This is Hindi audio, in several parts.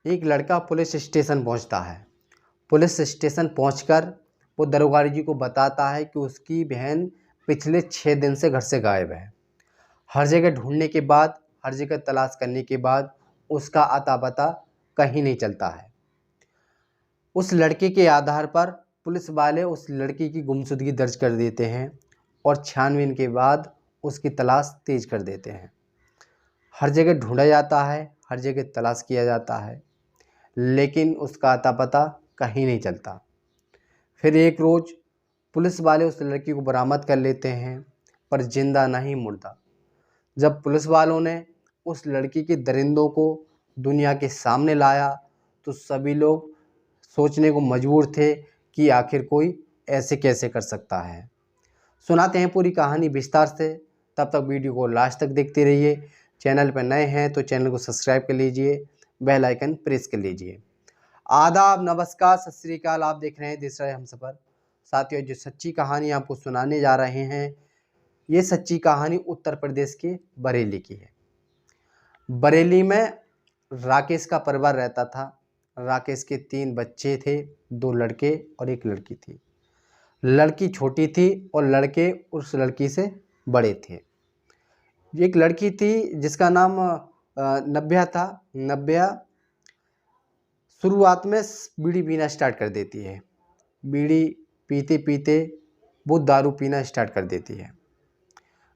एक लड़का पुलिस स्टेशन पहुंचता है। पुलिस स्टेशन पहुंचकर वो दरोगा जी को बताता है कि उसकी बहन पिछले 6 दिन से घर से गायब है। हर जगह ढूंढने के बाद, हर जगह तलाश करने के बाद उसका अता पता कहीं नहीं चलता है। उस लड़के के आधार पर पुलिस वाले उस लड़की की गुमशुदगी दर्ज कर देते हैं और छानबीन के बाद उसकी तलाश तेज कर देते हैं। हर जगह ढूंढा जाता है, हर जगह तलाश किया जाता है, लेकिन उसका अता पता कहीं नहीं चलता। फिर एक रोज़ पुलिस वाले उस लड़की को बरामद कर लेते हैं, पर जिंदा नहीं मुर्दा। जब पुलिस वालों ने उस लड़की के दरिंदों को दुनिया के सामने लाया तो सभी लोग सोचने को मजबूर थे कि आखिर कोई ऐसे कैसे कर सकता है। सुनाते हैं पूरी कहानी विस्तार से, तब तक वीडियो को लास्ट तक देखते रहिए। चैनल पर नए हैं तो चैनल को सब्सक्राइब कर लीजिए, बेल आइकन प्रेस कर लीजिए। आदाब, नमस्कार, सत श्री अकाल। आप देख रहे हैं देश रहे हम सफ़र। साथियों, जो सच्ची कहानी आपको सुनाने जा रहे हैं, ये सच्ची कहानी उत्तर प्रदेश के बरेली की है। बरेली में राकेश का परिवार रहता था। राकेश के 3 बच्चे थे, 2 लड़के और 1 लड़की थी। लड़की छोटी थी और लड़के उस लड़की से बड़े थे। एक लड़की थी जिसका नाम नव्या था। नव्या शुरुआत में बीड़ी पीना स्टार्ट कर देती है। बीड़ी पीते पीते वो दारू पीना स्टार्ट कर देती है।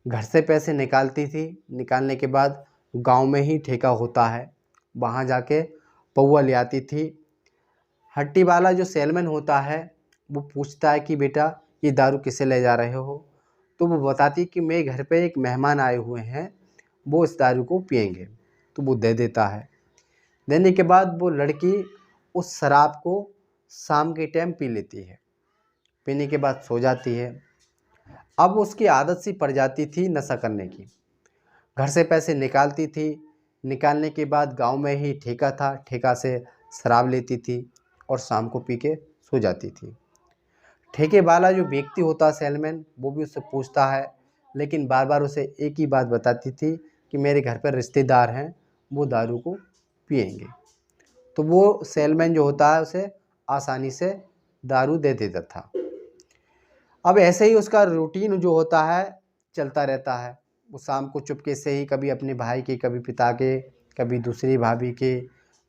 घर से पैसे निकालती थी, निकालने के बाद गांव में ही ठेका होता है, वहाँ जाके पौवा ले आती थी। हट्टी वाला जो सेलमैन होता है वो पूछता है कि बेटा ये दारू किसे ले जा रहे हो, तो वो बताती कि मेरे घर पे एक मेहमान आए हुए हैं, वो इस दारू को पिएंगे, तो वो दे देता है। देने के बाद वो लड़की उस शराब को शाम के टाइम पी लेती है। पीने के बाद सो जाती है। अब उसकी आदत सी पड़ जाती थी नशा करने की। घर से पैसे निकालती थी, निकालने के बाद गांव में ही ठेका था, ठेका से शराब लेती थी और शाम को पी के सो जाती थी। ठेके वाला जो व्यक्ति होता है सेलमैन, वो भी उससे पूछता है, लेकिन बार बार उसे एक ही बात बताती थी कि मेरे घर पर रिश्तेदार हैं, वो दारू को पिएंगे। तो वो सेलमैन जो होता है उसे आसानी से दारू दे देता था। अब ऐसे ही उसका रूटीन जो होता है चलता रहता है। वो शाम को चुपके से ही कभी अपने भाई के, कभी पिता के, कभी दूसरी भाभी के,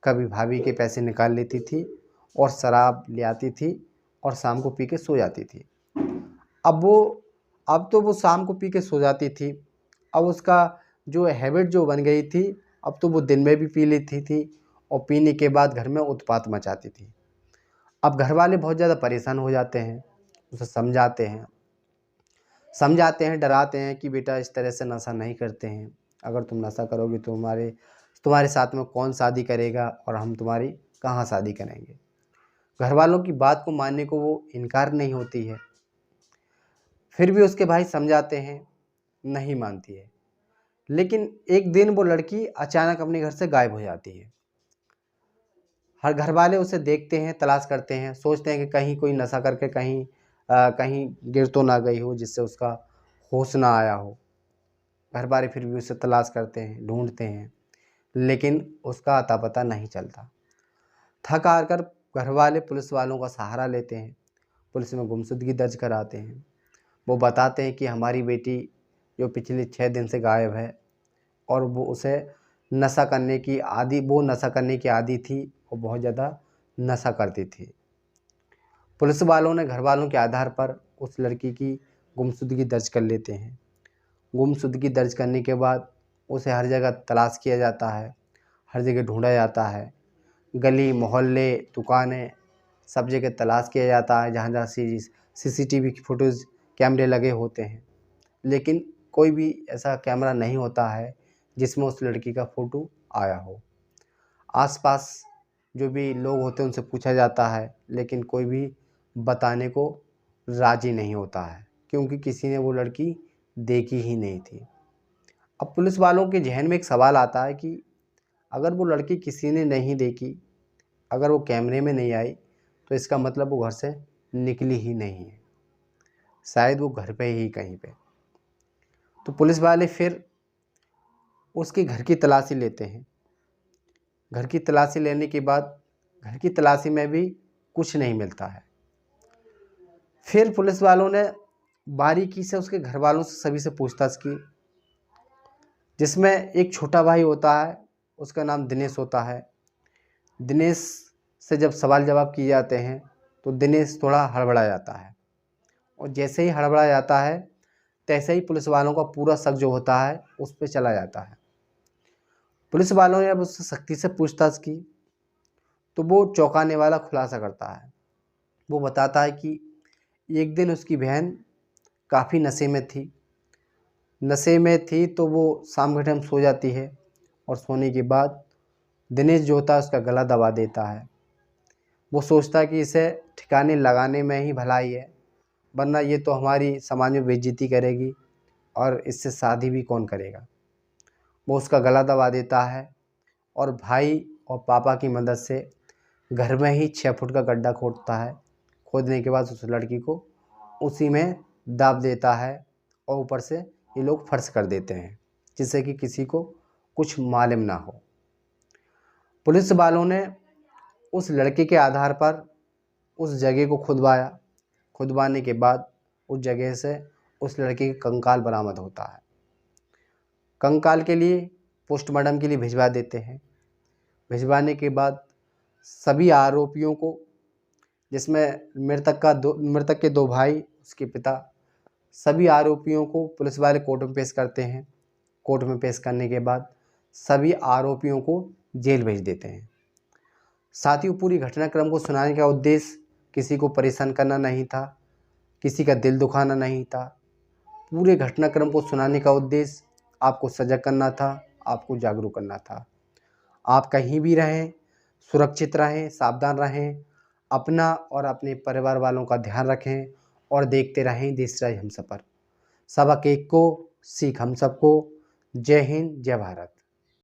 कभी भाभी के पैसे निकाल लेती थी और शराब ले आती थी और शाम को पी के सो जाती थी। अब तो वो शाम को पी के सो जाती थी। अब उसका जो हैबिट जो बन गई थी, अब तो वो दिन में भी पी लेती थी और पीने के बाद घर में उत्पात मचाती थी। अब घर वाले बहुत ज़्यादा परेशान हो जाते हैं, उसे समझाते हैं, डराते हैं कि बेटा इस तरह से नशा नहीं करते हैं। अगर तुम नशा करोगे तो तुम्हारे साथ में कौन शादी करेगा और हम तुम्हारी कहाँ शादी करेंगे। घर वालों की बात को मानने को वो इनकार नहीं होती है। फिर भी उसके भाई समझाते हैं, नहीं मानती है। लेकिन एक दिन वो लड़की अचानक अपने घर से गायब हो जाती है। हर घर वाले उसे देखते हैं, तलाश करते हैं, सोचते हैं कि कहीं कोई नशा करके कहीं गिर तो ना गई हो जिससे उसका होश ना आया हो। घर वाले फिर भी उसे तलाश करते हैं, ढूंढते हैं, लेकिन उसका अता पता नहीं चलता। थक हार कर घर वाले पुलिस वालों का सहारा लेते हैं, पुलिस में गुमशुदगी दर्ज कराते हैं। वो बताते हैं कि हमारी बेटी जो पिछले 6 दिन से गायब है और वो नशा करने की आदी थी और बहुत ज़्यादा नशा करती थी। पुलिस वालों ने घर वालों के आधार पर उस लड़की की गुमशुदगी दर्ज कर लेते हैं। गुमशुदगी दर्ज करने के बाद उसे हर जगह तलाश किया जाता है, हर जगह ढूंढा जाता है। गली मोहल्ले दुकानें सब जगह तलाश किया जाता है, जहाँ जहाँ सीसीटीवी की फुटेज कैमरे लगे होते हैं, लेकिन कोई भी ऐसा कैमरा नहीं होता है जिसमें उस लड़की का फ़ोटो आया हो। आसपास जो भी लोग होते हैं उनसे पूछा जाता है, लेकिन कोई भी बताने को राज़ी नहीं होता है, क्योंकि किसी ने वो लड़की देखी ही नहीं थी। अब पुलिस वालों के जहन में एक सवाल आता है कि अगर वो लड़की किसी ने नहीं देखी, अगर वो कैमरे में नहीं आई, तो इसका मतलब वो घर से निकली ही नहीं है, शायद वो घर पे ही कहीं पे। तो पुलिस वाले फिर उसके घर की तलाशी लेते हैं। घर की तलाशी लेने के बाद घर की तलाशी में भी कुछ नहीं मिलता है। फिर पुलिस वालों ने बारीकी से उसके घर वालों से सभी से पूछताछ की, जिसमें एक छोटा भाई होता है, उसका नाम दिनेश होता है। दिनेश से जब सवाल जवाब किए जाते हैं तो दिनेश थोड़ा हड़बड़ा जाता है, और जैसे ही हड़बड़ा जाता है तैसे ही पुलिस वालों का पूरा शक जो होता है उस पर चला जाता है। पुलिस वालों ने अब उससे सख्ती से पूछताछ की तो वो चौंकाने वाला खुलासा करता है। वो बताता है कि एक दिन उसकी बहन काफ़ी नशे में थी तो वो शाम के टाइम सो जाती है, और सोने के बाद दिनेश जो होता है उसका गला दबा देता है। वो सोचता है कि इसे ठिकाने लगाने में ही भलाई है, वरना ये तो हमारी समाज में बेइज्जती करेगी और इससे शादी भी कौन करेगा। वो उसका गला दबा देता है और भाई और पापा की मदद से घर में ही 6 फुट का गड्ढा खोदता है। खोदने के बाद उस लड़की को उसी में दाब देता है, और ऊपर से ये लोग फर्श कर देते हैं जिससे कि किसी को कुछ मालूम ना हो। पुलिस वालों ने उस लड़के के आधार पर उस जगह को खुदवाया। खुदवाने के बाद उस जगह से उस लड़के का कंकाल बरामद होता है। कंकाल के लिए पोस्टमार्टम के लिए भिजवा देते हैं। भिजवाने के बाद सभी आरोपियों को, जिसमें मृतक के 2 भाई, उसके पिता, सभी आरोपियों को पुलिस वाले कोर्ट में पेश करते हैं। कोर्ट में पेश करने के बाद सभी आरोपियों को जेल भेज देते हैं। साथियों, पूरी घटनाक्रम को सुनाने का उद्देश्य किसी को परेशान करना नहीं था, किसी का दिल दुखाना नहीं था। पूरे घटनाक्रम को सुनाने का उद्देश्य आपको सजग करना था, आपको जागरूक करना था। आप कहीं भी रहें, सुरक्षित रहें, सावधान रहें, अपना और अपने परिवार वालों का ध्यान रखें और देखते रहें देशराज हमसफ़र। सबक एक को, सीख हम सबको। जय हिंद, जय भारत।